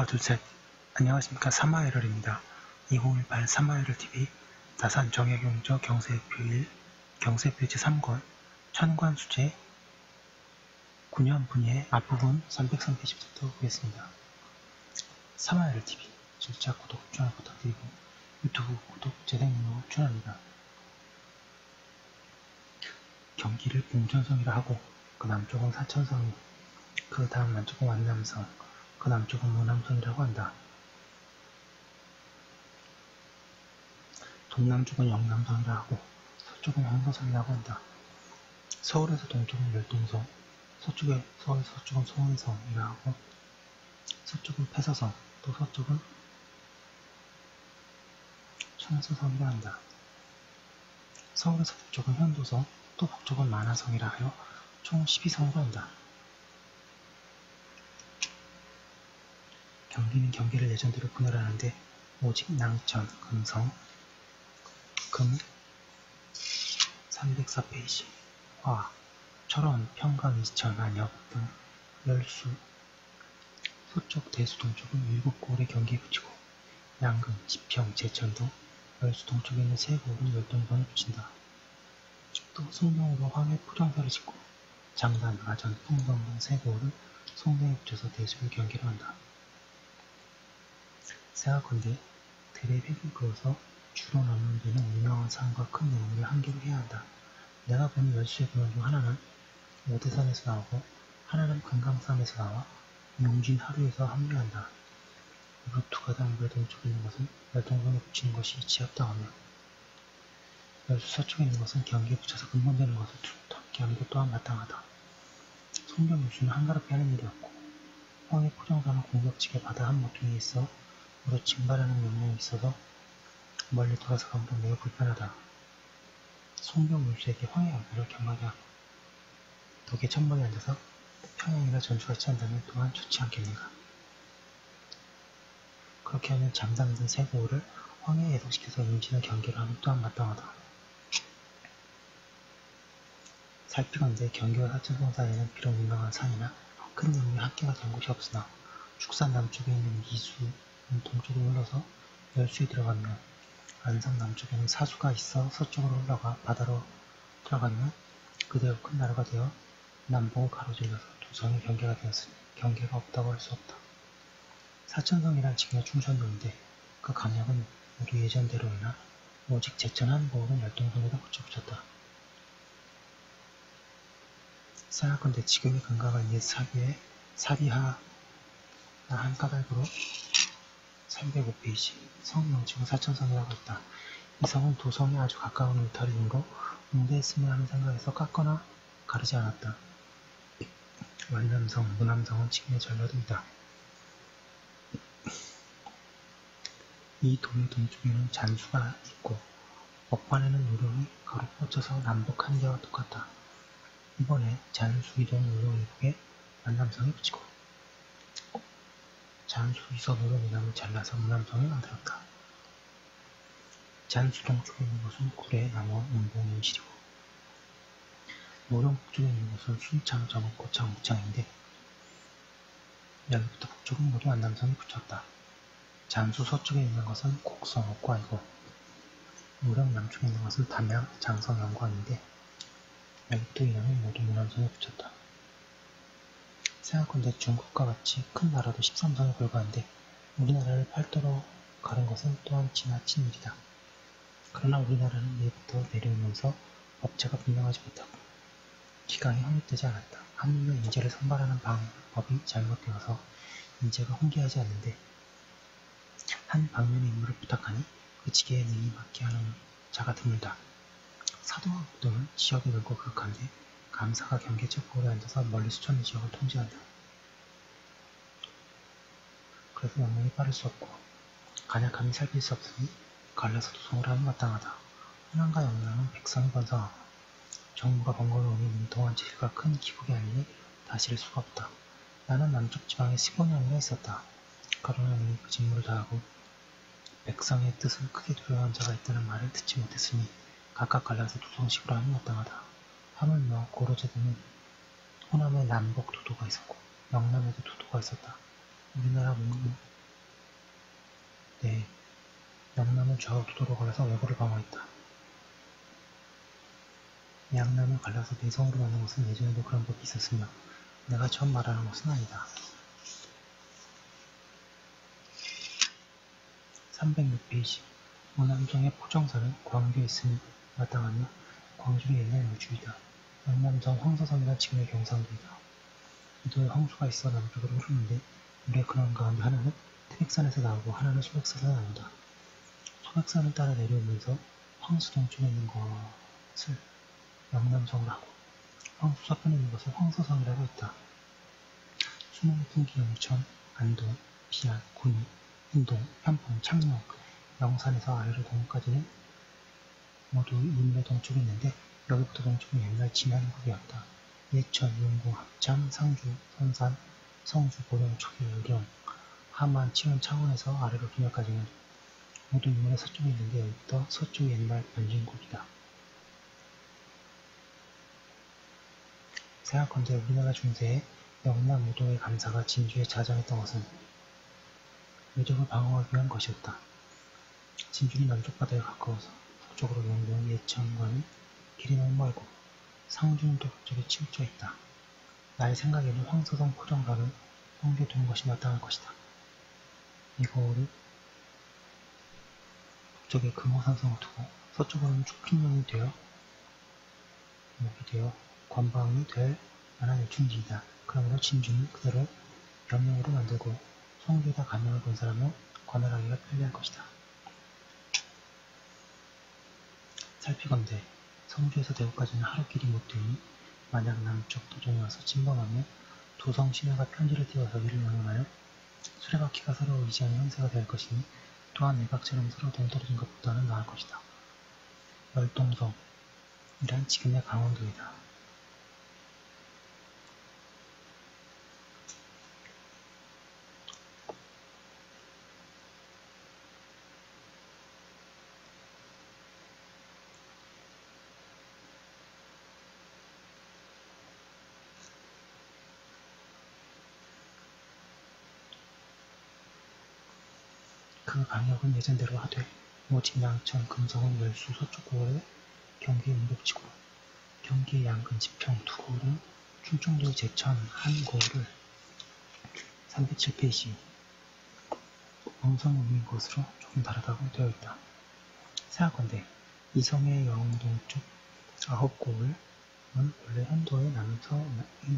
둘, 셋. 안녕하십니까. 사마에럴입니다. 2018 사마에럴TV 다산 정약용조 경세표 1 경세표지 3권 천관수재 9년 분의 앞부분 303페이지부터 보겠습니다. 사마에럴TV 진짜 구독, 좋아요 부탁드리고 유튜브 구독, 재생으로 추천합니다. 경기를 봉천성이라 하고 그 남쪽은 사천성이, 그 다음 남쪽은 완남성, 그 남쪽은 무남성이라고 한다. 동남쪽은 영남성이라 하고 서쪽은 황서성이라고 한다. 서울에서 동쪽은 열동성, 서쪽에서 서쪽은 소원성이라 하고 서쪽은 폐서성, 또 서쪽은 청서성이라 한다. 서울에서 북쪽은 현도성, 또 북쪽은 만화성이라 하여 총 12성이라 한다. 경기는 경기를 예전대로 분할하는데 오직 낭천, 금성, 금 304페이지, 화, 철원, 평강, 이천, 안역 등 열수, 서쪽, 대수, 동쪽은 7고을에 경기에 붙이고 양금, 지평, 제천 등 열수 동쪽에 있는 3고을은 열동성에 붙인다. 또 송명으로 황해 포장사를 짓고 장단, 아전, 풍성 등 3고을은 송명에 붙여서 대수를 경기를 한다. 생각컨대 들의 획을 그어서 주로 남는 데는 유명한 산과 큰 내물을 한 개로 해야 한다. 내가 보는 열수의 근원 중 하나는 오대산에서 나오고 하나는 금강산에서 나와 용진 하루에서 합류한다. 루트가 당부의 동쪽에 있는 것은 열동성에 붙이는 것이 지합당하며 열수 서쪽에 있는 것은 경기에 붙여서 근본되는 것을 함께 하는 것 또한 마땅하다. 송경 열수는 한가롭게 하는 일이 없고 황해 포정사는 공격지게 바다 한 모퉁이에 있어 무릇 징발하는 명령이 있어서 멀리 돌아서 가므로 매우 불편하다. 송경 열수에게 황해 연배를 경하게 하고 덕에 천막에 앉아서 평양이나 전주같이 한다면 또한 좋지 않겠는가. 그렇게 하면 잠잠든 3고을을 황해에 해독시켜서 임진을 경계로 하면 또한 마땅하다. 살피건대 경계와 사천성 사이에는 비록 유명한 산이나 큰 내물이 함께가 된 곳이 없으나 축산 남쪽에 있는 미수는 동쪽으로 흘러서 열수에 들어가며 안성 남쪽에는 사수가 있어 서쪽으로 흘러가 바다로 들어가면 그대로 큰 나라가 되어 남북을 가로질러서 두 성의 경계가 되었으니 경계가 없다고 할 수 없다. 사천성이란 지금의 충청도인데 그 강약은 모두 예전대로이나 오직 제천 한 고을은 열동성에다 붙였다. 생각컨대 지금의 근가가 옛 사비의 사비하 한 까닭으로 305페이지 성 명칭은 사천성이라고 했다. 이 성은 두 성에 아주 가까운 울타리 등으로 응대했으면 하는 생각에서 깎거나 가르지 않았다. 완남성, 무남성은 지금의 전라도이다. 이 도의 동쪽에는 잔수가 있고 억반에는 요령이 가로 뻗쳐서 남북 한 개와 똑같다. 이번에 잔수 이동 요령 일국에 완남성에 붙이고 잔수 이서 요령 이남을 잘라서 무남성에 만들었다. 잔수 동쪽에 있는 것은 구례, 남원, 운봉, 임실이고 노령 북쪽에 있는 것은 순창, 정읍, 고창, 무창인데 여기부터 북쪽은 모두 완남성에 붙였다. 잔수 서쪽에 있는 것은 곡성, 옥과이고 노령 남쪽에 있는 것은 담양, 장성, 영광인데 여기부터 이름을 모두 무남성에 붙였다. 생각컨대 중국과 같이 큰 나라도 13성에 불과한데 우리나라를 팔도로 가른 것은 또한 지나친 일이다. 그러나 우리나라는 예부터 내려오면서 법제가 분명하지 못하고 기강이 확립되지 않았다. 하물며 인재를 선발하는 방법이 잘못되어서 인재가 훈계하지 않는데 한 방면의 임무를 부탁하니 그 직에 능히 맡게 하는 자가 드물다. 사도와 국도는 지역이 넓고 극한데 감사가 경계적 고을에 앉아서 멀리 수천의 지역을 통제한다. 그래서 명령이 빠를 수 없고 간약함이 살필 수 없으니 갈라서 도성을 하면 마땅하다. 호남과 영남은 백성이 번성하고 정부가 번거로우니 문통한 질과 큰 기국이 아니니 다스릴 수가 없다. 나는 남쪽 지방에 15년이나 있었다. 그러나 능히 그 직무를 다하고 백성의 뜻을 크게 두려워한 자가 있다는 말을 듣지 못했으니 각각 갈라서 도성식으로 하면 마땅하다. 하물며 고려제도는 호남에 남북 도도가 있었고 영남에도 도도가 있었다. 우리나라 네, 영남은 좌우 도도로 갈라서 왜구를 방어했다. 양남을 갈라서 내성으로 만든 것은 예전에도 그런 법이 있었으며 내가 처음 말하는 것은 아니다. 306페이지 오남정의 포정사는 광교에 있음이 마땅하며 광주의 옛날 무주이다. 영남정 황서성이란 지금의 경상도이다. 이도에 황수가 있어 남쪽으로 흐르는데 물의 근원 가운데 하나는 태백산에서 나오고 하나는 소백산에서 나온다. 소백산을 따라 내려오면서 황수 동쪽에 있는 것을 영남성으로 하고 황수 서편에 있는 것을 황서성이라고 했다. 수능, 풍기, 영천, 안동, 비안, 군위, 인동, 현봉, 창녕, 영산에서 아래로 동까지는 모두 인내 동쪽에 있는데 여기부터 동쪽은 옛날 진안국이었다. 예천, 용궁, 합참, 상주, 선산, 성주, 보령, 초기, 의령, 하만, 치원, 창원에서 아래로 김해까지는 모두 인문의 서쪽에 있는데 여기부터 서쪽의 옛날 변진국이다. 생각컨대 우리나라 중세에 영남 우도의 감사가 진주에 자정했던 것은 외적을 방어하기 위한 것이었다. 진주는 남쪽 바다에 가까워서 북쪽으로 용궁, 예천과는 길이 너무 멀고 상주는 또 북쪽에 치우쳐 있다. 나의 생각에는 황서성 포정사를 홍교에 두는 것이 마땅할 것이다. 이거를 북쪽에 금호산성을 두고 서쪽으로는 축핀령이 되어 목이 되어 관방이 될 만한 일충지이다. 그러므로 진주는 그대로 영령으로 만들고 성주에다 감명을 본 사람은 관할하기가 편리할 것이다. 살피건대 성주에서 대구까지는 하루길이 못 되니 만약 남쪽 도정에 와서 침범하며 도성 신하가 편지를 띄워서 이를 명령하여 수레바퀴가 서로 의지하는 형세가 될 것이니 또한 내각처럼 서로 동떨어진 것보다는 나을 것이다. 열동성 이란 지금의 강원도이다. 그 방역은 예전대로 하되 오직 양천, 금성은 열수, 서쪽고을에 경기의 문복지구, 경기의 양근, 지평, 두고을은 충청도의 제천, 한고을을 307페이지 음성음인 것으로 조금 다르다고 되어 있다. 생각건대 이성의 영동쪽 9고을은 원래 현도의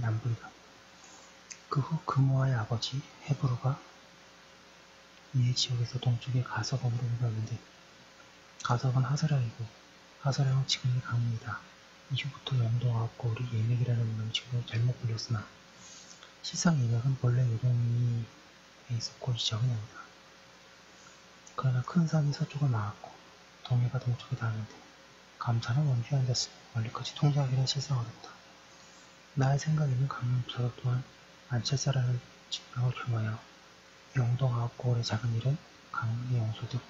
남부이다. 그 후 금호와의 아버지 해부로가 이의 지역에서 동쪽의 가석원으로 옮겼는데 가석은 하서량이고 하서량은 지금의 강릉이다. 이후부터 영동 9고을이 예맥이라는 명칭으로 잘못 불렸으나 실상 예맥은 본래 요동리에 있었고 이 지역은 아니다. 그러나 큰 산이 서쪽을 막았고 동해가 동쪽에 닿았는데 감사는 원주에 앉았으니 멀리까지 통제하기는 실상 어렵다. 나의 생각에는 강릉 부사도 또한 안찰사라는 직명을 겸하여 영동 9고을의 작은 일은 강릉에 용서되고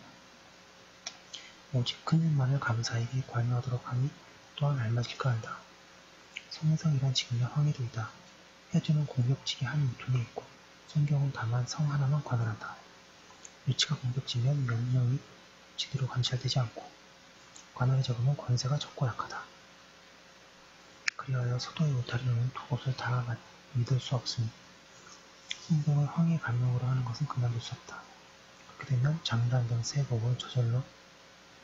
오직 큰 일만을 감사에게 관여하도록 하니 또한 알맞을까 한다. 성해성이란 지금의 황해도이다. 해주는 공격지기 한 유통에 있고 성경은 다만 성 하나만 관할한다. 위치가 공격지면 명령이 제대로 관찰되지 않고 관할이 적으면 권세가 적고 약하다. 그리하여 서도의 울타리로는 두 곳을 다 믿을 수 없으니 성경을 황해 관명으로 하는 것은 그만둘 수 없다. 그렇게 되면 장단 등 세 곡을 저절로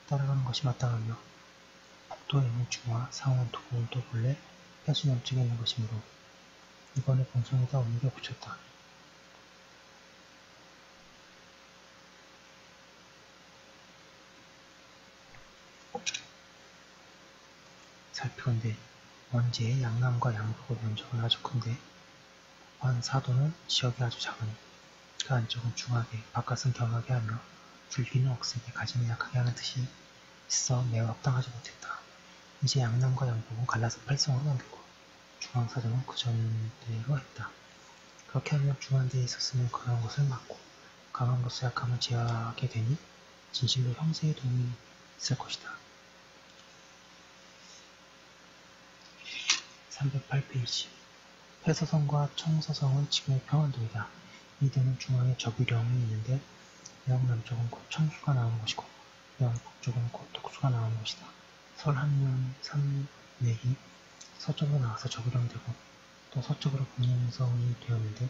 따라가는 것이 마땅하며 북도에 있는 중화, 상원, 두고울도 본래 해수 남쪽에 있는 것이므로 이번에 본성에다 옮겨 붙였다. 살피건대 원지의 양남과 양북의 면적은 아주 큰데 관사도는 지역이 아주 작으니 그 안쪽은 중하게 바깥은 경하게 하며 줄기는 억세게 가지는 약하게 하는 뜻이 있어 매우 합당하지 못했다. 이제 양남과 양북은 갈라서 8성으로 만들고 중앙사정은 그 전대로 했다. 그렇게 하면 중한대에 있었으면 강한 것을 막고 강한 것을 약함을 제어하게 되니 진실로 형세에 도움이 있을 것이다. 308페이지 폐서성과 청서성은 지금의 평안도이다. 이들은 중앙에 저비령이 있는데 영남쪽은 곧 청수가 나오는 곳이고 영북쪽은 곧 독수가 나오는 곳이다. 설 한년 삼맥이 서쪽으로 나와서 저비령이 되고 또 서쪽으로 북림성이 되었는데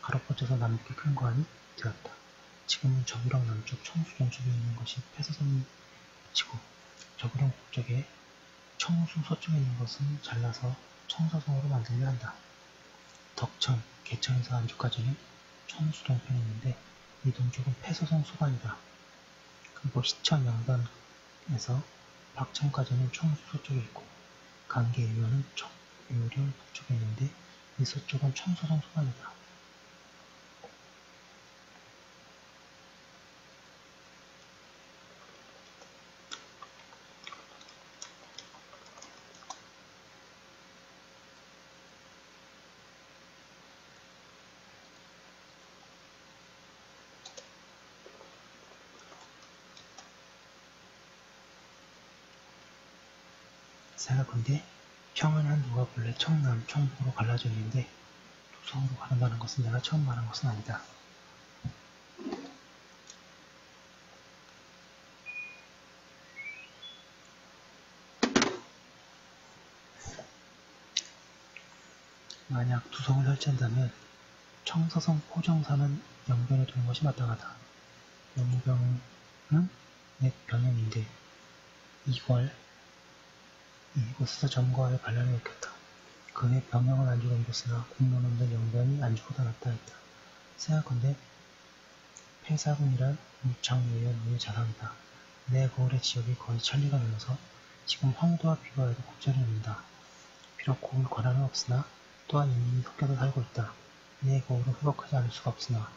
가로 뻗쳐서 남북에 큰 관이 되었다. 지금은 저비령 남쪽 청수 동쪽에 있는 것이 폐서성이고 저비령 북쪽에 청수 서쪽에 있는 것은 잘라서 청서성으로 만들려 한다. 덕천, 개천에서 안주까지는 청수 동편이 있는데 이 동쪽은 폐서성 소관이다. 그리고 시천 양반에서 박천까지는 청수 서쪽에 있고 강계 유연은 요령 북쪽에 있는데 이 서쪽은 청서성 소관이다. 생각컨대 평안에 한 누가 본래 청남, 청북으로 갈라져 있는데 도성으로 가른다는 것은 내가 처음 말한 것은 아니다. 만약 두성을 설치한다면 청서성 포정사는 영변에 두는 것이 마땅하다. 영병은 옛 병영인데 이곳에서 점거하여 반란을 일으켰다. 그의 병영을 안주로 옮겼으나 공론 없는 영변이 안주보다 낫다 했다. 생각컨대 폐사군이란 무창유의 무의 자상이다. 내 거울의 지역이 거의 천리가 넘어서 지금 황도와 비교하여도 곡절이 없는다. 비록 고울 권한은 없으나 또한 이미 섞여서 살고 있다. 내 거울은 회복하지 않을 수가 없으나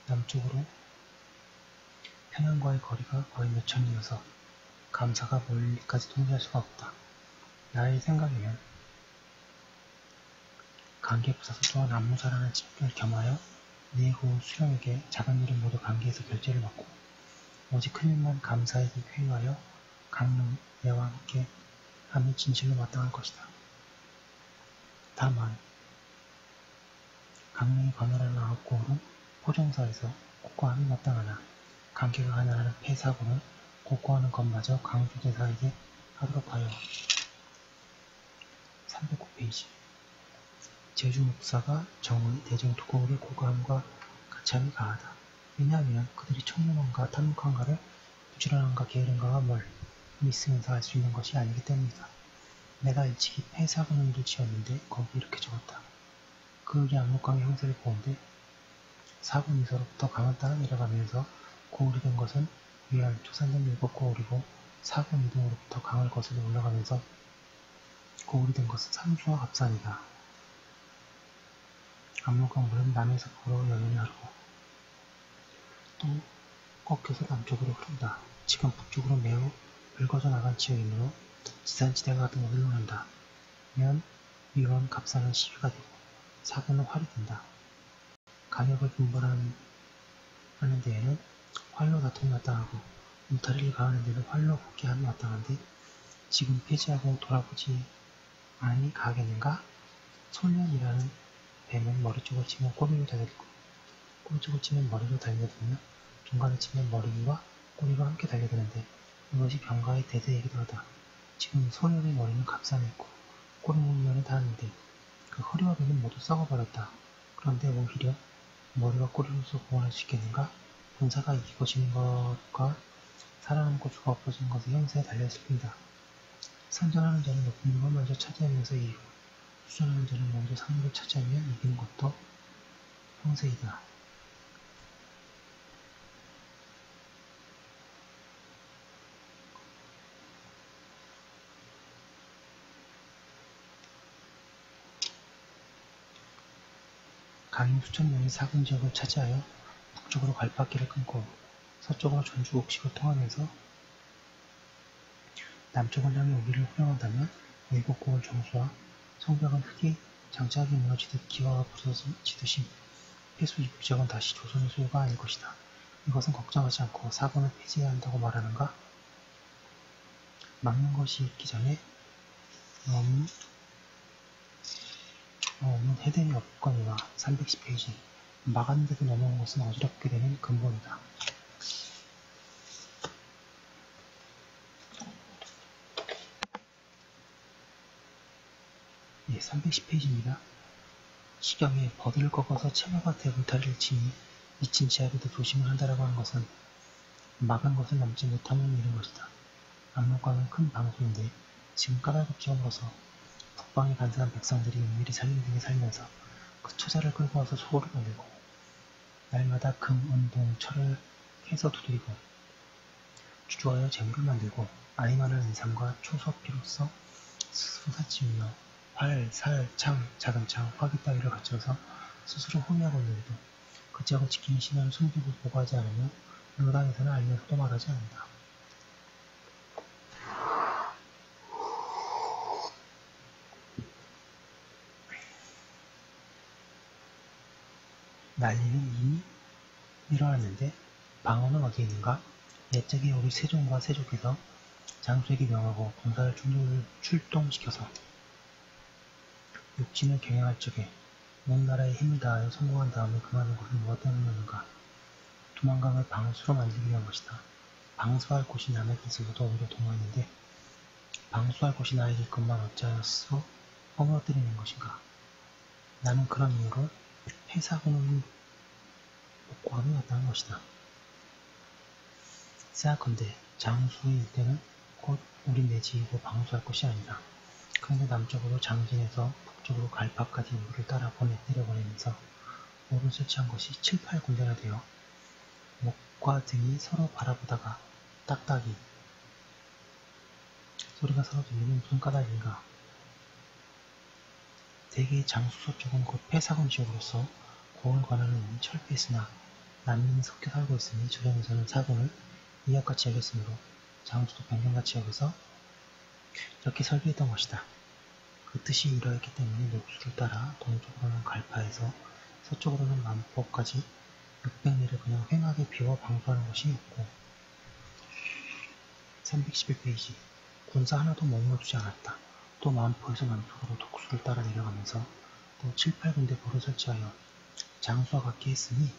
남쪽으로 평양과의 거리가 거의 몇 천리여서 감사가 멀리까지 통제할 수가 없다. 나의 생각에는 강계부사서 또한 안무사라는 직분을 겸하여 네 고울 수령에게 작은 일은 모두 강계에서 결제를 받고 오직 큰 일만 감사에게 회유하여 강릉 내와 함께 함이 진실로 마땅할 것이다. 다만 강릉이 관할하는 9고을은 포정사에서 국고함이 마땅하나 강계가 관할하는 폐사고는 국고하는 것마저 강조대사에게 하도록 하여 309페이지 제주목사가 정의 대정 2고을의 고고함과 가참이 가하다. 왜냐하면 그들이 청렴한가 탐욕한가를 부지런한가 게으른가가 뭘 있으면서 알 수 있는 것이 아니기 때문이다. 내가 일찍이 폐사군을 지었는데 거기 이렇게 적었다. 그의 압록강의 형세를 보는데 사군 이서로부터 강을 따라 내려가면서 고울이 된 것은 위안 토산된 7고울이고 사군 이동으로부터 강을 거슬러 올라가면서 고울이 된 것은 삼수와 갑산이다. 압록강 물은 남에서 북으로 여연히 흐르고 또 꺾여서 남쪽으로 흐른다. 지금 북쪽으로 매우 붉어져 나간 지역이므로 지산지대가 같은 것을 논한다. 면 위원 갑산은 시위가 되고 사군은 활이 된다. 간역을 분벌하는 데에는 활로 다툼이 마땅하고 울타리를 가하는 데는 활로 복귀함이 마땅한데 지금 폐지하고 돌아보지 아니 가하겠는가? 솔련이라는 뱀은 머리 쪽을 치면 꼬리를 달려들고 꼬리 쪽을 치면 머리로 달려들며 중간에 치면 머리와 꼬리가 함께 달려드는데 이것이 병가의 대세이기도 하다. 지금 소련의 머리는 갑산에 있고 꼬리는 면에 닿았는데 그 허리와 배는 모두 썩어버렸다. 그런데 오히려 머리와 꼬리로서 구원할 수 있겠는가? 군사가 이기고 지는 것과 살아남고 죽어 엎어지는 것의 형세에 달려있을 뿐이다. 선전하는 자는 높은 림을 먼저 차지하면서 이기고 수전하는 자는 먼저 상륙을 차지하면 이기는 것도 형세이다. 강인 수천 명이 사군 지역을 차지하여 북쪽으로 갈바길을 끊고 서쪽으로 전주 옥식을 통하면서 남쪽을 향해 오기를 후령한다면 7고을 정수와 성벽은 흙이 장작이 무너지듯 기와가 부서지듯이 폐수 입구 지역은 다시 조선의 소유가 아닐 것이다. 이것은 걱정하지 않고 사군을 폐지해야 한다고 말하는가? 막는 것이 있기 전에 너무 해됨이 없거니와 310페이지 막았는데도 넘어온 것은 어지럽게 되는 근본이다. 예, 310페이지입니다. 시경에 버드를 꺾어서 채마밭에 울타리를 치니 미친 지하에도 조심을 한다라고 하는 것은 막은 것을 넘지 못하면 이른 것이다. 압록강은 큰 방수인데 지금 까닭없이 헐어서 북방에 간사한 백성들이 은밀히 살림 중에 살면서 그 초자를 끌고 와서 소를 만들고 날마다 금, 은, 동, 철을 캐서 두드리고 주조하여 재물을 만들고 아니만한 인삼과 초서피로써 스스로 사치우며 활, 살, 창, 자동차, 화기 따위를 갖춰서 스스로 호위하고 있는데도 그지하고 지키는 신하를 숨기고 보고하지 않으며 노당에서는 알면서도 말하지 않는다. 난리는 이미 일어났는데 방어는 어디에 있는가? 옛적에 우리 세종과 세조께서 장수에게 명하고 군사를 출동시켜서 육진을 경영할 적에 온 나라에 힘을 다하여 성공한 다음에 그만둔 것은 무엇 때문이었는가? 두만강을 방수로 만들기 위한 것이다. 방수할 곳이 남의 뜻으로도 오히려 동화했는데 방수할 곳이 나에게 것만 어찌하여 스스로 허물어뜨리는 것인가? 나는 그런 이유로 폐사군을 복구함이 왔다는 것이다. 생각컨대 장수의 일대는 곧 우리 내지이고 방수할 것이 아니다. 그런데 남쪽으로 장진에서 북쪽으로 갈파까지 인구를 따라 내려보내면서 모를 설치한 것이 7, 8군데나 되어 목과 등이 서로 바라보다가 딱딱이 소리가 서로 들리는 무슨 까닭인가. 대개 장수서 쪽은 곧 폐사군 지역으로서 고을 관할은 철폐했으나 난민이 섞여 살고 있으니 조정에서는 사군을 이역같이 여겼으므로 장수도 변경같이 여겨서 이렇게 설계했던 것이다. 그 뜻이 이러했기 때문에 녹수를 따라 동쪽으로는 갈파에서 서쪽으로는 만포까지 600리를 그냥 휑하게 비워 방수하는 것이 없고 311페이지 군사 하나도 머물러두지 않았다. 또 만포에서 남쪽으로 독수를 따라 내려가면서 또 7, 8군데 보를 설치하여 장수와 같게 했으니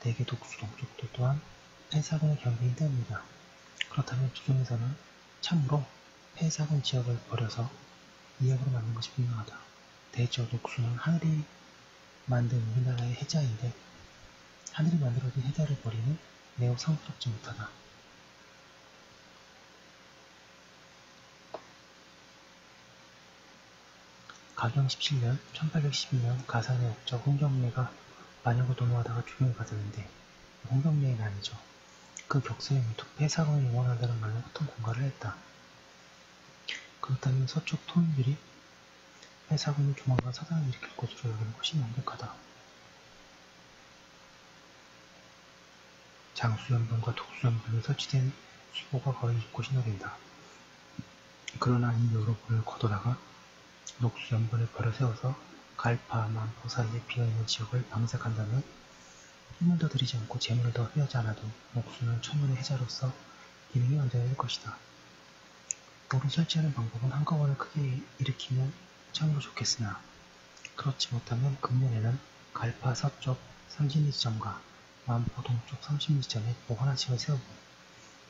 대개 독수 동쪽도 또한 폐사군의 경계인 때문이다. 그렇다면 조정에서는 참으로 폐사군 지역을 버려서 이역으로 만든 것이 분명하다. 대저 녹수는 하늘이 만든 우리나라의 해자인데 하늘이 만들어진 해자를 버리는 매우 상스럽지 못하다. 가경 17년 1812년 가산의 옥적 홍경래가 만역을 도모하다가 죽임을 받았는데 홍경래의 난이죠. 그 격세에 무뚝 폐사군을 응원한다는 말로 흩은 공갈을 했다. 그렇다면 서쪽 토인들이 폐사군이 조만간 사단을 일으킬 것으로 여기는 것이 명백하다. 장수연분과 독수연분에 설치된 수보가 거의 입곳이 노린다. 그러나 이 여러 분을 거둬다가 녹수연분을 벌여 세워서 갈파, 만포 사이에 비어있는 지역을 방색한다면 힘을 더 들이지 않고 재물을 더 회하지 않아도 녹수는 천문의 해자로서 기능이 완전해질 것이다. 보를 설치하는 방법은 한꺼번에 크게 일으키면 참으로 좋겠으나 그렇지 못하면 금년에는 갈파 서쪽 30리 지점과 만포 동쪽 30리 지점에 보 하나씩을 세우고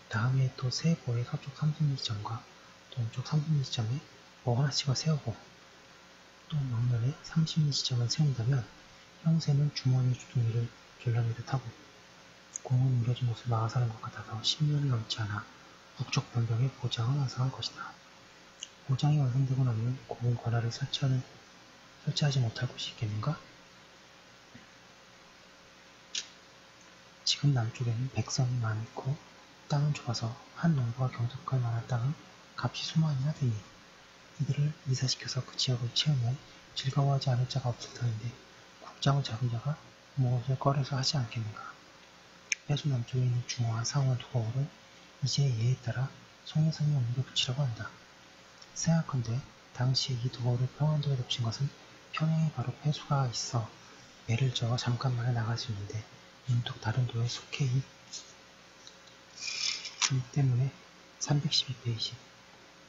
다음에 또 세 보의 서쪽 30리 지점과 동쪽 30리 지점에 보 하나씩을 세우고 또 명년에 30리 지점을 세운다면 형세는 주머니 주둥이를 졸라매듯 하고 공은 우려진 곳을 막아서는 것 같아서 10년이 넘지 않아 북쪽 변경에 보장은 완성할 것이다. 보장이 완성되고 나면 고운 관할을 설치하지 못할 곳이 있겠는가? 지금 남쪽에는 백성이 많고 땅은 좁아서 한 농부가 경작할 만한 땅은 값이 수만이나 되니 이들을 이사시켜서 그 지역을 채우면 즐거워하지 않을 자가 없을 터인데 국장을 잡은 자가 무엇을 꺼려서 하지 않겠는가. 빼수 남쪽에 있는 중화와 상원 두 거울을 이제 예에 따라 송해성에 옮겨 붙이려고 한다. 생각컨대 당시에 이 두 거울을 평안도에 덮친 것은 평양에 바로 폐수가 있어 배를 저어 잠깐만에 나갈 수 있는데 문득 다른 도에 속해 이 때문에 312페이지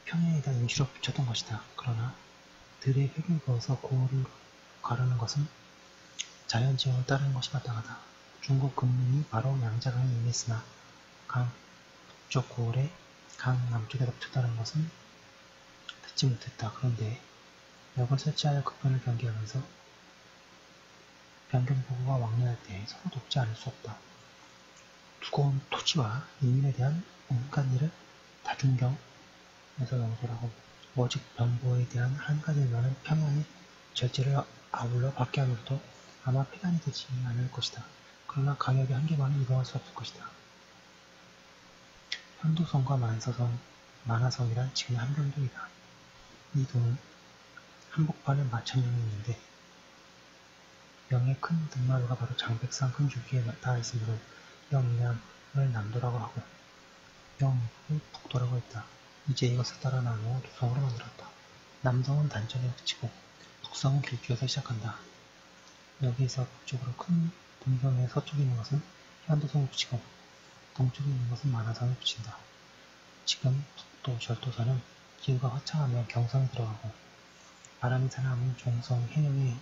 평양에다 임시로 붙였던 것이다. 그러나 들에 획을 그어서 고을을 가르는 것은 자연지형을 따르는 것이 마땅하다. 중국 금문이 바로 양자강에 임했으나 강 북쪽 고을에 강 남쪽에다 붙였다는 것은 듣지 못했다. 그런데 역을 설치하여 국변을 변경하면서 변경보고가 왕래할 때 서로 돕지 않을 수 없다. 두꺼운 토지와 인민에 대한 온갖 일을 다중경에서 연설하고 오직 변보에 대한 한 가지 일만은 평양의 절제를 아울러 받게 하면서도 아마 폐단이 되지 않을 것이다. 그러나 강역의 한계만은 이동할 수 없을 것이다. 현도성과 만화성이란 지금의 함경도이다. 이 도는 한복판에 마천령이 있는데 영의 큰 등마루가 바로 장백산 큰 줄기에 닿아있으므로 영이남을 남도라고 하고 영을 북도라고 했다. 이제 이것을 따라 나누어 두성으로 만들었다. 남성은 단전에 그치고 북성은 길쭉에서 시작한다. 여기에서 북쪽으로 큰 동경의 서쪽에 있는 것은 현도성을 붙이고 동쪽에 있는 것은 만화성을 붙인다. 지금 북도 절도선은 기후가 화창하며 경성이 들어가고 바람이 사나운 종성 해령에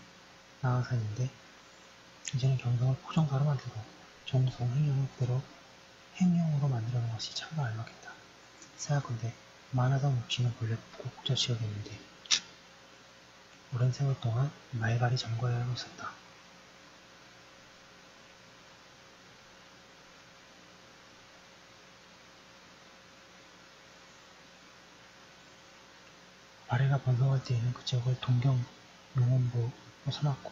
나아서 있는데 이제는 경성을 포정사로 만들고 종성 행령을 그대로 행령으로 만들어놓은 것이 참으로 알맞겠다. 생각건대 만화성 육지는 본래 국저 지역이었는데 오랜 세월 동안 말갈이 점거해야 하고 있었다. 발해가 번성할 때에는 그 지역을 동경 용원부로 삼았고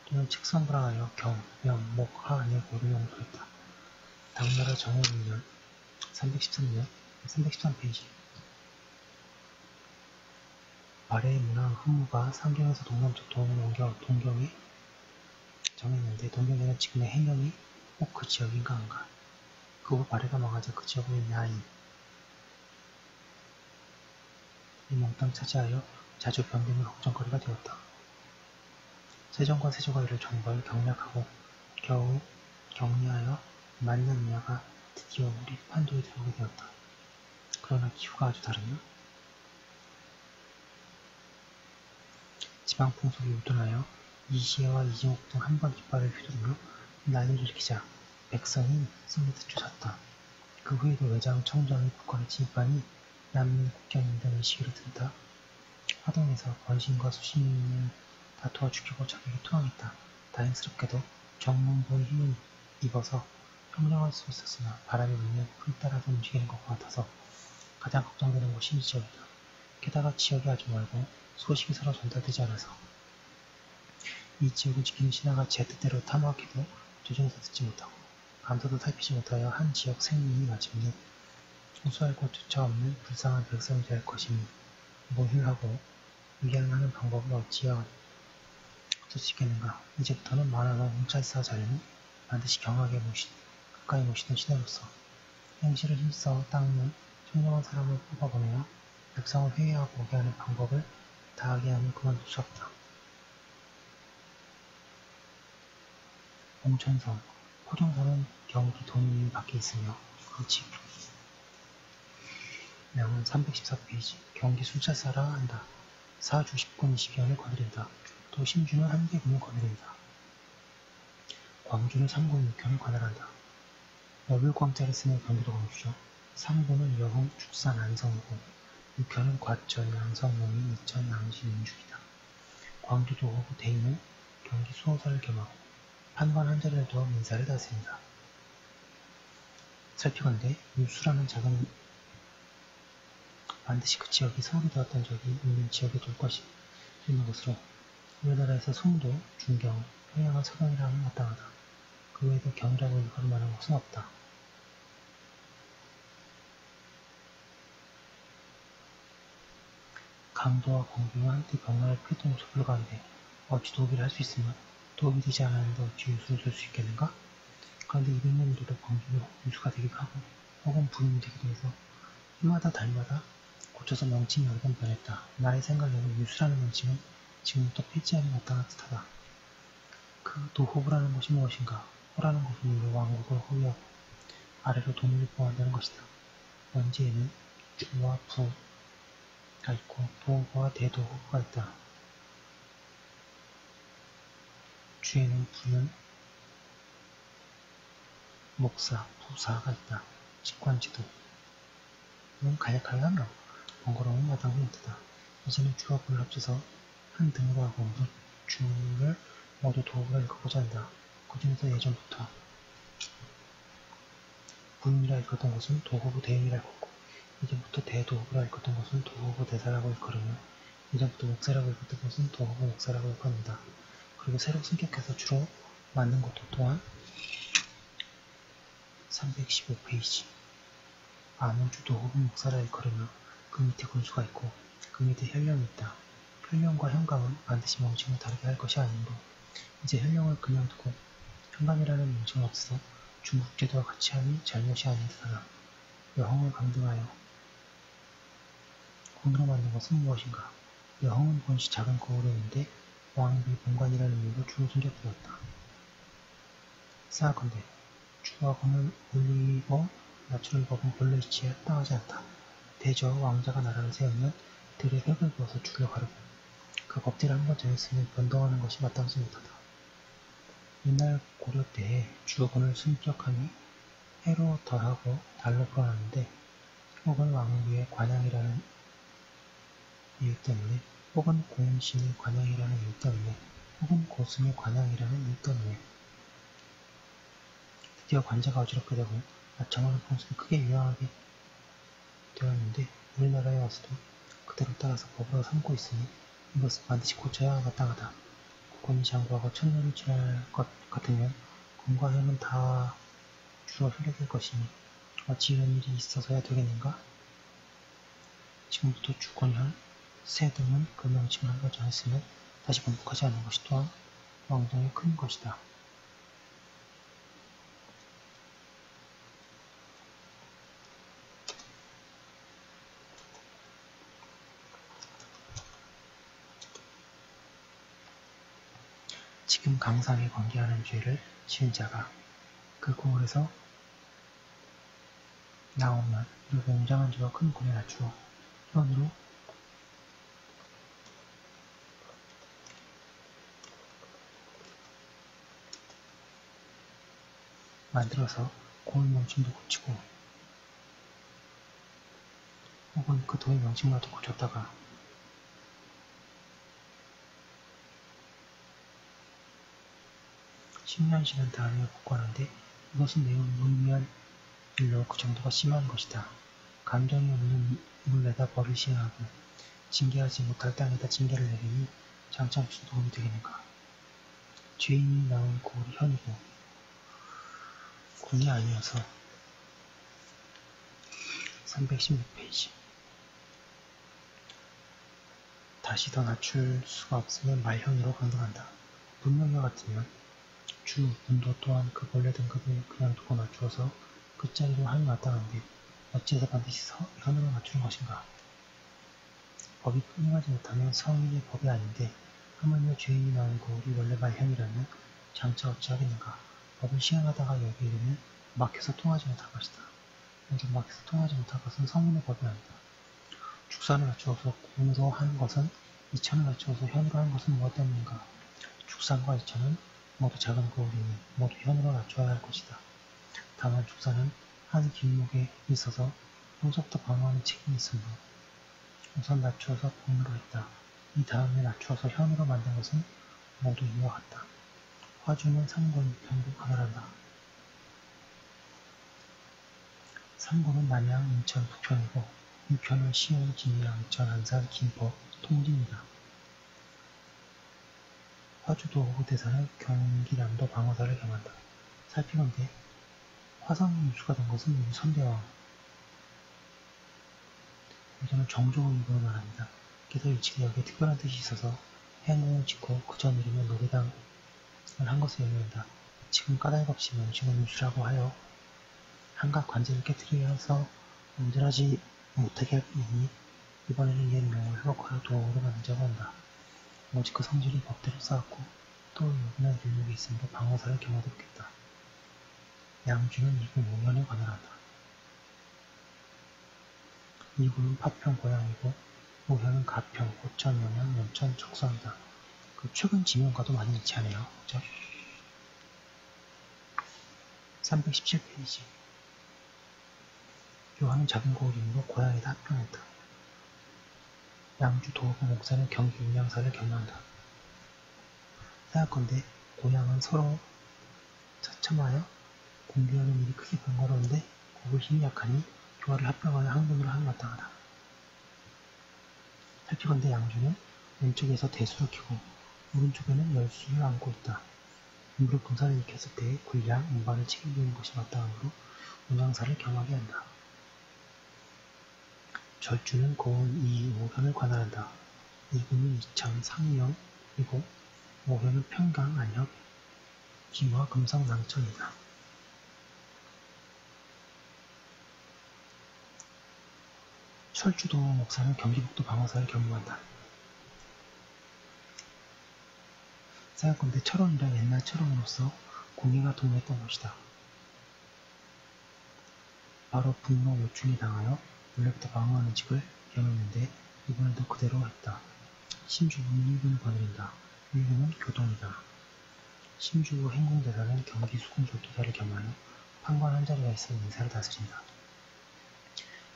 또는 책선부라 하여 경, 명, 목, 하, 내, 고를 용서했다. 당나라 정월 6년 313년 313페이지 발해의 문화 흠무가 상경에서 동남쪽 도원을 옮겨 동경에 정했는데 동경에는 지금의 행령이 꼭 그 지역인가 한가. 그 후 발해가 망하자 그 지역의 야인 이 몽땅 차지하여 자주 변경의 걱정거리가 되었다. 세종과 세조가 이를 정벌 경략하고 겨우 격리하여 만년 이하가 드디어 우리 판도에 들어오게 되었다. 그러나 기후가 아주 다르냐? 지방 풍속이 우둔하여 이시해와 이진옥 등 한 번 깃발을 휘두르며 난리를 일으키자 백성이 쏠리듯 쫓았다. 그 후에도 외장 청정이 국가를 침입하니 난민 국경인 등의 시기를 든다. 화동에서 권신과 수신을 다투어 죽이고 적에게 투항했다. 다행스럽게도 정문보의 힘을 입어서 평정할 수 있었으나 바람이 불면 풀 따라서 움직이는 것과 같아서 가장 걱정되는 곳이 이 지역이다. 게다가 지역이 아주 멀고 소식이 서로 전달되지 않아서 이 지역을 지키는 신하가 제 뜻대로 탐험해도 조정에서 듣지 못하고 감사도 살피지 못하여 한 지역 생민이 마침내 호소할 곳조차 없는 불쌍한 백성이 될 것이니 모휼하고 위안하는 방법을 어찌하여 쓸 수 있겠는가. 이제부터는 만화가 홍찰사 자리는 반드시 가까이 모시던 시대로서 행실을 힘써 닦는 청정한 사람을 뽑아보내어 백성을 회개하고 오게 하는 방법을 다하게 하면 그만둘 수 없다. 봉천성, 포정선은 경기 돈이 밖에 있으며 그렇지. 명은 314페이지 경기 술자사라 한다. 사주 10군 20연을 거느린다. 또 신주는 한개군을 거느린다. 광주는 3군 6현을 관할한다. 월요광자를 쓰는 경기도 광주죠. 3군은 여흥, 축산, 안성이고 6현은 과천, 양성, 용인, 이천, 양지, 인주이다. 광주 도호부 대인은 경기 수호사를 겸하고 판관 한 자리를 두어 민사를 다스린다. 살피건대 유수라는 작은 반드시 그 지역이 서울이 되었던 적이 있는 지역에 둘 것이 있는 것으로 우리나라에서 송도, 중경, 평양을 서경이라 하면 마땅하다. 그 외에도 경이라고 일컬을 만한 것은 없다. 강도와 광주는 한때 병나를 피했던 것으로 불가한데 어찌 도비를 할 수 있으면 도비 되지 않았는데 어찌 유수를 줄 수 있겠는가? 그런데 200년 이래도 광주는 유수가 되기도 하고 혹은 부임이 되기도 해서 해마다 달마다 고쳐서 명칭이 여러 번 변했다. 나의 생각에는 유수라는 명칭은 지금부터 폐지하기 마땅한 듯하다. 그 도호부라는 것이 무엇인가? 호라는 것은 이로 왕국을 호위하고 아래로 돈을 보호한다는 것이다. 원지에는 주와 부가 있고 도호부와 대도호부가 있다. 주에는 부는 목사, 부사가 있다. 직관지도. 이건 간략하며 번거로운 마당 힌트다. 이제는 주와 부를 합쳐서 한 등으로 하고 주를 모두 도읍으로 읽어보자 한다. 그 중에서 예전부터 부인이라 읽었던 것은 도호부 대인이라 읽었고, 이전부터 대도호부라 읽었던 것은 도호부 대사라고 일컬으며, 이전부터 목사라고 읽었던 것은 도호부 목사라고 일컬는다. 그리고 새로 승격해서 주로 만든 것도 또한 315페이지. 아문주 도호부 목사라 일컬으며 그 밑에 군수가 있고 그 밑에 현령이 있다. 현령과 현감은 반드시 명칭을 다르게 할 것이 아니므로 이제 현령을 그냥 두고 현감이라는 명칭은 없어서 중국 제도와 같이 하니 잘못이 아닌 듯하다. 여홍을 강등하여 군으로 만든 것은 무엇인가? 여홍은 본시 작은 거울이었는데 왕비 본관이라는 이유로 주로 숨겨두었다. 생각컨대 주와 군을 올리고 낮추는 법은 본래 이치에 합당하지 않다. 대저 왕자가 나라를 세우면 들의 획을 부어서 주를 가르고 그 법대로 한번 정했으면 변동하는 것이 마땅치 못하다. 옛날 고려 때에 주군을 승격하니 해로 더하고 달로 풀어놨는데 혹은 왕비의 관양이라는 이유 때문에 혹은 공신의 관양이라는 이유 때문에 혹은 고승의 관양이라는 이유 때문에 드디어 관자가 어지럽게 되고 나청하는 풍습이 크게 유행하게 되었는데 우리나라에 와서도 그대로 따라서 법으로 삼고 있으니 이것은 반드시 고쳐야 마땅하다. 국권이 장구하고 천년을 지날 것 같으면 군과 현은 다 주로 흘려될 것이니 어찌 이런 일이 있어서야 되겠는가? 지금부터 주권, 현, 세 등은 그 명칭을 한번 정했으면 다시 반복하지 않는 것이 또한 왕정의 큰 것이다. 지금 강상에 관계하는 죄를 지은 자가 그 고을에서 나오면 그리고 웅장한 죄와 큰 권에 낮추어 현으로 만들어서 고을 명칭도 고치고 혹은 그 도의 명칭마저 고쳤다가 10년 지난 다음에 복구하는데 이것은 매우 무의미한 일로 그 정도가 심한 것이다. 감정이 없는 물에다 벌을 시행하고 징계하지 못할 땅에다 징계를 내리니 장차 무슨 도움이 되겠는가. 죄인이 나온 고을이 현이고 군이 아니어서 316페이지. 다시 더 낮출 수가 없으면 말현으로 강등한다. 문명과 같으면 주, 문도 또한 그 본래 등급을 그냥 두고 낮추어서 그 자리로 하니 마땅한데 어찌해서 반드시 현으로 낮추는 것인가. 법이 분명하지 못하면 성인의 법이 아닌데 하물며 죄인이 나온 고을이 원래 말현이라면 장차 어찌하겠는가. 법을 시행하다가 여기에 이르면 막혀서 통하지 못할 것이다. 먼저 막혀서 통하지 못할 것은 성인의 법이 아니다. 축산을 낮추어서 군으로 하는 것은 이천을 낮추어서 현으로 하는 것은 무엇 때문인가. 축산과 이천은 모두 작은 고을이니 모두 현으로 낮춰야 할 것이다. 다만 축산은 한 길목에 있어서 평소부터 방어하는 책임이 있으므로 우선 낮추어서 군으로 했다. 이 다음에 낮추어서 현으로 만든 것은 모두 이와 같다. 화주는 삼군, 경북 하나란다. 삼군은 남양, 인천, 북현이고 육현은 시흥, 진양, 인천, 안산, 김포, 통진이다. 화주도 호대사는 경기남도 방어사를 겸한다. 살피건대 화성이 유수가 된 것은 우리 선대왕 여자는 정조의 입으로 말합니다. 그래서 일찍이 여기에 특별한 뜻이 있어서 행궁을 짓고 그 전 이름에 노래당을 한 것을 의미한다. 지금 까닭 없이 명칭을 유수라고 하여 한갓 관제를 깨뜨리려 해서 운전하지 못하게 할 뿐이니 이번에는 옛 명을 회복하여 도어로 만들자고 한다. 오직 그 성질이 법대로 쌓았고 또 요긴한 길목이 있으므로 방어사를 겸하도록 했다. 양주는 이군 5년에 관할한다. 이군은 파평 고향이고 오현은 가평, 고천, 영양, 연천, 척선이다. 최근 지명과도 많이 일치하네요. 그죠? 317페이지. 요한은 작은 고을이므로 고향에다 합병했다. 양주 도읍의 목사는 경기 운양사를 겸한다. 생각건대 고향은 서로 처참하여 공개하는 일이 크게 번거로운데 고을 힘이 약하니 교화를 합병하여 항문으로 하는 마땅하다. 살피건대 양주는 왼쪽에서 대수를 켜고 오른쪽에는 열수를 안고 있다. 무릎 분산을 일으켰을 때의 군량, 운반을 책임지는 것이 마땅하므로 운양사를 겸하게 한다. 절주는 고은 2, 5현을 관할한다. 2군은 이천, 상영, 그리고 5현은 평강, 안협, 김화, 금성, 낭천이다. 철주도 목사는 경기북도 방어사를 겸무한다. 생각건대 철원이란 옛날 철원으로서 공예가 동요했던 곳이다. 바로 분노 요충에 당하여 원래부터 방어하는 직을 겸했는데 이번에도 그대로 했다. 심주부는 1군을 거느린다. 1군은 교동이다. 심주부 행궁대사는 경기 수군졸도사를 겸하여 판관 한 자리가 있어 인사를 다스린다.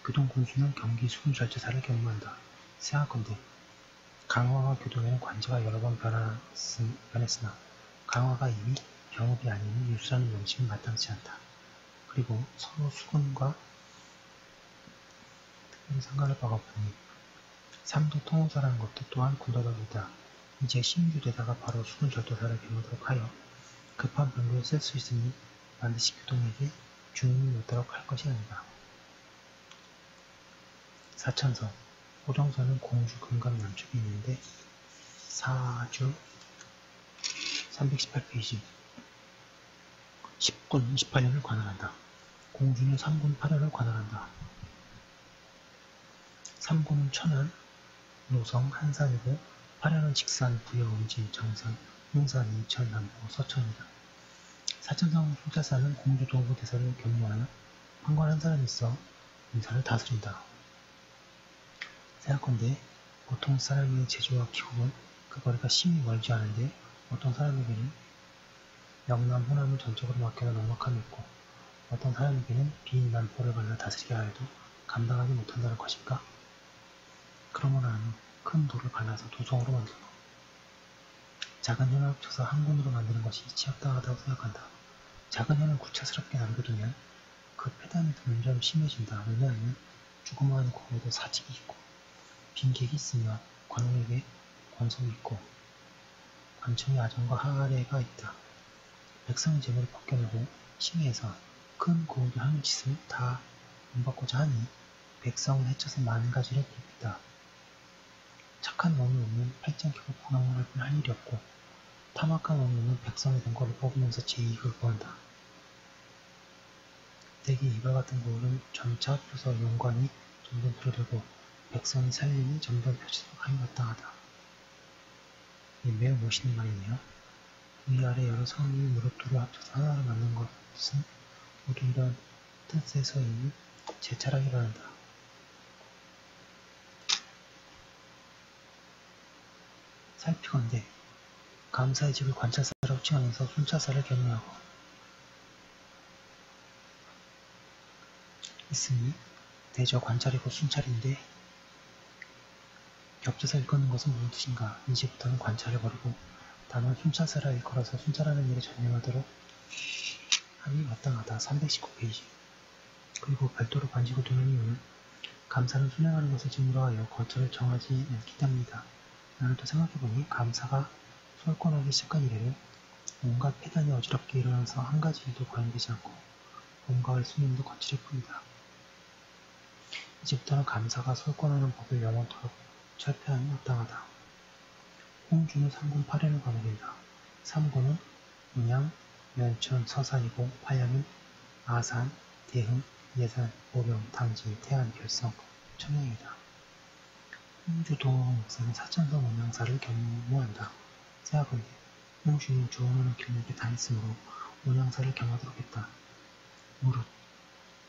교동군수는 경기 수군절제사를 겸무한다. 생각건대 강화와 교동에는 관제가 여러 번 변했으나 강화가 이미 병업이 아니니 유수라는 명칭은 마땅치 않다. 그리고 서로 수군과 특별히 상관할 바가 없으니 삼도 통호사라는 것도 또한 군더더기다. 이제 신규대사가 바로 수군절도사를 겸하도록 하여 급한 병기에 쓸 수 있으니 반드시 교동에게 주인이 묻도록 할 것이 아니다. 사천서 오정서는 공주 금강 남쪽에 있는데 사주 318페이지 10군 28년을 관할한다. 공주는 3군 8년을 관할한다. 3군은 천안, 노성, 한산이고 8년은 직산, 부여, 음진, 정선, 용산, 인천, 남포, 서천이다. 사천성 소자사는 공주 도부대사를 겸무하여 판관 한 사람이 있어 인사를 다스린다. 생각건대 보통 사람의 재주와 기국은 그 거리가 심히 멀지 않은데 어떤 사람에게는 영남, 호남을 전적으로 맡겨놓은 넉넉함이 있고 어떤 사람에게는 빈 남포를 갈라 다스리게 하여도 감당하지 못한다는 것인가? 그러므로 나는 큰 돌을 갈라서 도성으로 만들고 작은 현을 합쳐서 한 군으로 만드는 것이 취합당하다고 생각한다. 작은 현을 구차스럽게 남겨두면 그 폐단이 점점 심해진다. 왜냐하면 조그마한 고에도 사직이 있고 빈객이 있으며 관원에게 권속이 있고 관청의 아정과 하례가 있다. 백성의 재물을 벗겨내고 칭해서 큰 고을이 하는 짓을 다 본받고자 하니 백성을 해쳐서 많은 가지를 빚다. 착한 왕이 오면 팔짱 켜고 구경만 할 뿐 할 일이 없고 탐악한 왕이 오면 백성의 동거를 뽑으면서 제 이익을 구한다. 대개 이와 같은 고을은 점차 합쳐서 용관이 점점 줄어들고 백성이 살림이 점점 펴지도록 하기 마땅하다. 매우 멋있는 말이네요. 위아래 여러 성이 무릎 두루 합쳐서 하나로 만든 것은 모두 이런 뜻에서이니 재찰하기 바란다. 살피건대 감사의 집을 관찰사라고 칭하면서 순찰사를 겸유하고 있으니 대저 관찰이고 순찰인데 겹쳐서 일컫는 것은 무슨 뜻인가? 이제부터는 관찰을 버리고 다만 순찰사라 일컬어서 순찰하는 일에 전념하도록 하니 마땅하다. 319페이지. 그리고 별도로 관직을 두는 이유는 감사는 순행하는 것을 직무로 하여 거처를 정하지 않기 때문이다. 나는 또 생각해보니 감사가 솔권하기 시작한 이래로 온갖 폐단이 어지럽게 일어나서 한 가지 일도 거행되지 않고 온가의 수님도 거칠을 뿐이다. 이제부터는 감사가 솔권하는 법을 영원토록 철폐하니 마땅하다. 홍주는 3군 8연을 거느린다. 3군은 운양, 면천, 서산이고 8연은 아산, 대흥, 예산, 보령, 당진, 태안, 결성, 청양이다. 홍주 도원 목사는 사천성 운양사를 겸무한다. 생각건대 홍주는 주원하는 길목에 다녔으므로 운양사를 겸하도록 했다. 무릇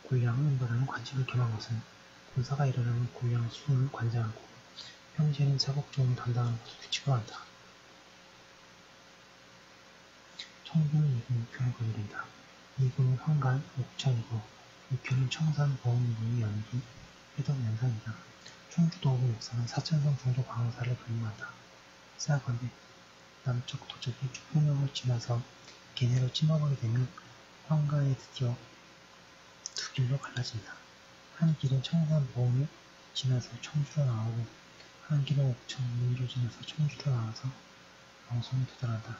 군량을 운반하는 관직을 겸한 것은 군사가 일어나는 군량 수훈을 관장하고 평지에는 사곡조원을 담당하는 것을 규칙으로 한다. 청주는 이군 6현을 거느린다. 이군은 황간, 옥천이고 6현은 청산, 보은군이 연기, 해덕 연산이다. 청주도읍의 역사는 사천성 정도 방어사를 불림한다. 생각한데 남쪽 도적이 축풍령을 지나서 계내로 찜어버게 되면 황가에 드디어 두 길로 갈라진다. 한 길은 청산 보험을 지나서 청주로 나오고 한 길은 옥천 문조 지나서 청주로 나와서 방송에 도달한다.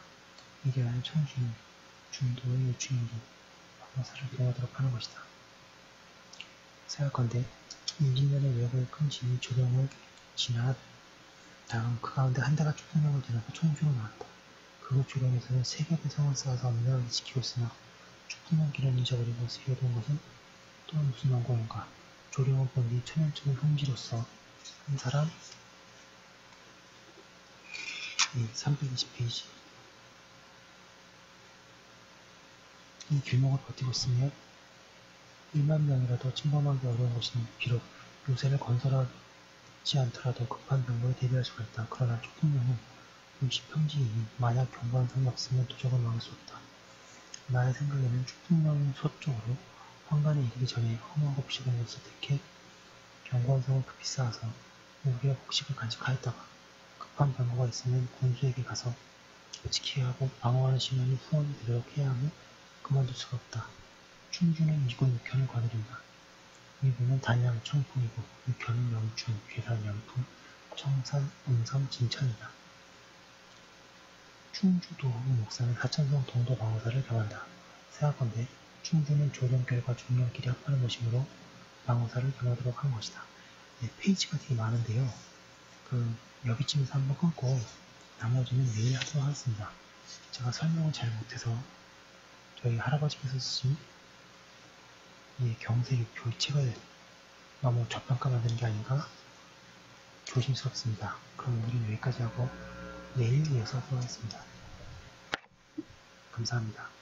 이래야 청주는 중도의 요충인데 방어사를 이용하도록 하는 것이다. 생각건대 임진년의 외국의 큰 진이 조령을 지나 다음 그 가운데 한 대가 축풍령을 지나서 청주로 나왔다. 그곳 조령에서는 세 겹의 성을 쌓아서 엄연하게 지키고 있으나 축풍령 길을 잊어버리고 세워둔 것은 또 무슨 원고인가. 조령을 본 뒤 천연적인 흉지로서 한 사람 320페이지 이 길목을 버티고 있으며 1만 명이라도 침범하기 어려운 것이니 비록 요새를 건설하지 않더라도 급한 병거에 대비할 수가 있다. 그러나 축풍령은 60평지이니 만약 경관성이 없으면 도적을 막을 수 없다. 나의 생각에는 축풍령 서쪽으로 황간에 이르기 전에 험하고 복식한 곳을 택해 경관성을 급히 쌓아서 우리의 복식을 간직하였다가 급한 병거가 있으면 군수에게 가서 지켜야 하고 방어하는 시민이 후원이 되도록 해야 하며 그만둘 수가 없다. 충주는 이군 6현을 거느린다. 이군은 단양, 청풍이고 6현은 영춘, 괴산, 연풍, 청산, 음성, 진천이다. 충주도읍의 역사는 사천성 동도 방어사를 겸한다. 생각건대 충주는 조정결과 중령끼리 합하는 것이므로 방어사를 겸하도록 한 것이다. 네, 페이지가 되게 많은데요. 여기쯤에서 한번 끊고 나머지는 내일 하도록 하겠습니다. 제가 설명을 잘 못해서 저희 할아버지께서 쓰신 경세육표 이 책을 너무 저평가 만드는 게 아닌가 조심스럽습니다. 그럼 우리는 여기까지 하고 내일 이어서 하도록 하겠습니다. 감사합니다.